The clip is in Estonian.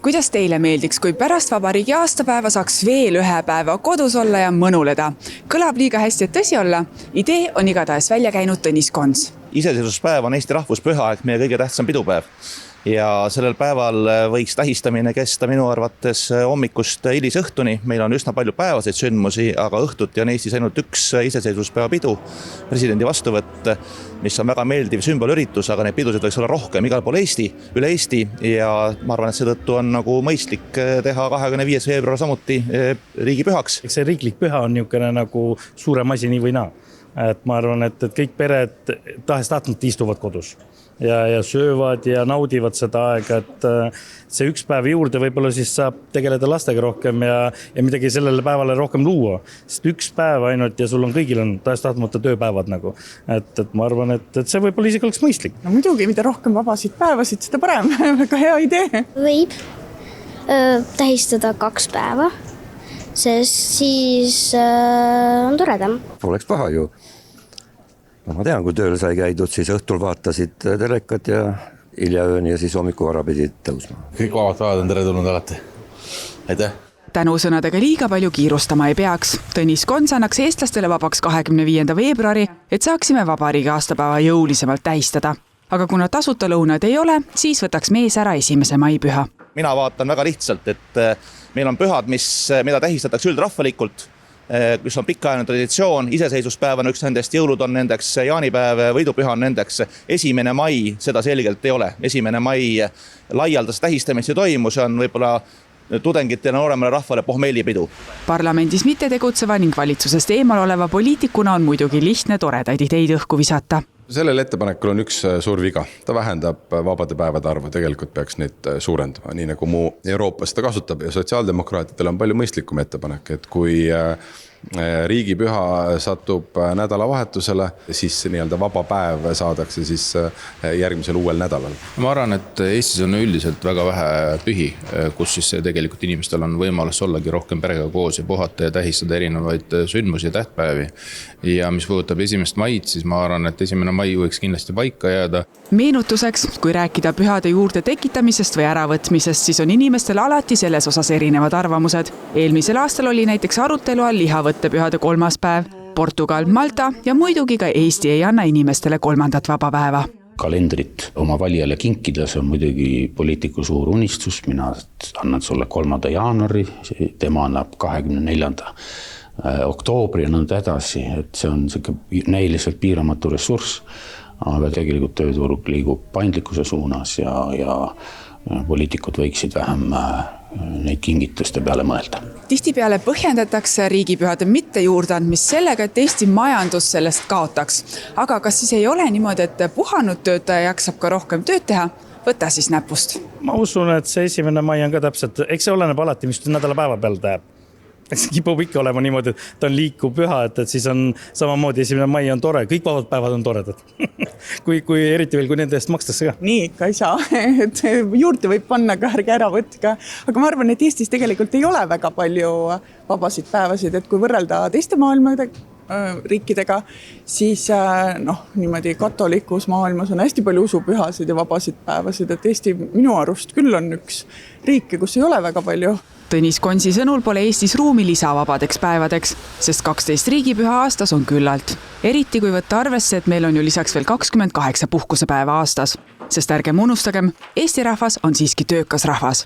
Kuidas teile meeldiks, kui pärast vabariigi aastapäeva saaks veel ühe päeva kodus olla ja mõnuleda? Kõlab liiga hästi, et tõsi olla. Idee on igatahes välja käinud Tõnis Kons. Iseseisvuspäev on Eesti rahvuspüha ehk meie kõige tähtsam pidupäev. Ja sellel päeval võiks tähistamine kesta minu arvates hommikust hilisõhtuni. Meil on üsna palju päevaseid sündmusi, aga õhtuti on Eestis ainult üks iseseisvuspäeva pidu, presidendi vastuvõtt, mis on väga meeldiv sümbolüritus, aga neid pidusid võiks olla rohkem igal pool üle Eesti ja ma arvan, et seetõttu on nagu mõistlik teha 25. veebruar samuti riigipühaks. Eks see riiklik püha on niisugune nagu suurem asi nii või naa. Et ma arvan, et kõik pered tahes-tahtmata istuvad kodus ja söövad ja naudivad seda aega, et see üks päev juurde võib-olla siis saab tegeleda lastega rohkem ja midagi sellele päevale rohkem luua. Sest üks päev ainult ja sul on kõigil on tahes-tahtmata tööpäevad nagu. Et ma arvan, et see võib-olla isegi oleks mõistlik. No muidugi, mida rohkem vabasid päevasid, seda parem. Väga hea idee. Võib tähistada 2 päeva, sest siis on toredam. Poleks paha ju. No, ma tean, kui tööl sai käidud, siis õhtul vaatasid telekat ja hiljaööni ja siis hommikuvara pidid tõusma. Kõik vabad päevad on tere tulnud alati. Aitäh! Tänusõnadega liiga palju kiirustama ei peaks. Tõnis Kons annaks eestlastele vabaks 25. veebruari, et saaksime vabariigi aastapäeva jõulisemalt tähistada. Aga kuna tasuta lõunad ei ole, siis võtaks mees ära 1. maipüha. Mina vaatan väga lihtsalt, et meil on pühad, mida tähistatakse üldrahvalikult, kus on pikaajaline traditsioon, iseseisvuspäev on üks nendest, jõulud on nendeks, jaanipäev, võidupüha on nendeks. 1. mai seda selgelt ei ole. 1. mai laialdas tähistamist ja toimus, on võib-olla tudengitele nooremale rahvale pohmeelipidu. Parlamendis mitte tegutseva ning valitsusest eemal oleva poliitikuna on muidugi lihtne toredaid ideid õhku visata. Sellel ettepanekul on üks suur viga. Ta vähendab vabade päevade arvu, tegelikult peaks neid suurendama, nii nagu muu Euroopas seda kasutab ja sotsiaaldemokraatidel on palju mõistlikum ettepanek, et kui riigipüha satub nädalavahetusele, siis nii-öelda vaba päev saadakse siis järgmisel uuel nädalal. Ma arvan, et Eestis on üldiselt väga vähe pühi, kus siis tegelikult inimestel on võimalus ollagi rohkem perega koos ja puhata ja tähistada erinevaid sündmusi ja tähtpäevi. Ja mis puudutab 1. maid, siis ma arvan, et 1. mai võiks kindlasti paika jääda. Meenutuseks, kui rääkida pühade juurde tekitamisest või äravõtmisest, siis on inimestel alati selles osas erinevad arvamused. Eelmisel aastal oli näiteks arutelu all lihavõttepühade 3. päev, Portugal, Malta ja muidugi ka Eesti ei anna inimestele 3. vaba päeva. Kalendrit oma valijale kinkida, see on muidugi poliitiku suur unistus. Mina annan sulle 3. jaanuari, tema annab 24. oktoobri ja nõnda edasi, et see on näiliselt piiramatu ressurss, aga tegelikult tööturg liigub paindlikkuse suunas ja poliitikud võiksid vähem neid kingituste peale mõelda. Tihtipeale põhjendatakse riigipühade mitte juurdeandmist sellega, et Eesti majandus sellest kaotaks. Aga kas siis ei ole niimoodi, et puhanud töötaja jaksab ka rohkem tööd teha? Võta siis näpust. Ma usun, et see 1. mai on ka täpselt, eks see oleneb alati, mis nädalapäeva peal täheb. See kipub ikka olema niimoodi, et ta on liikuv püha, et siis on samamoodi 1. mai on tore, kõik vabad päevad on toredad. kui eriti veel, kui nende eest makstakse ka. Nii ikka ei saa, et juurde võib panna ka ärge ära võtka. Aga ma arvan, et Eestis tegelikult ei ole väga palju vabasid päevasid, et kui võrrelda teiste maailma riikidega, siis niimoodi katolikus maailmas on hästi palju usupühasid ja vabasid päevasid, et Eesti minu arust küll on üks riike, kus ei ole väga palju. Tõnis Konsi sõnul pole Eestis ruumi lisavabadeks päevadeks, sest 12 riigipüha aastas on küllalt. Eriti kui võtta arvesse, et meil on ju lisaks veel 28 puhkusepäeva aastas. Sest ärgem unustagem, Eesti rahvas on siiski töökas rahvas.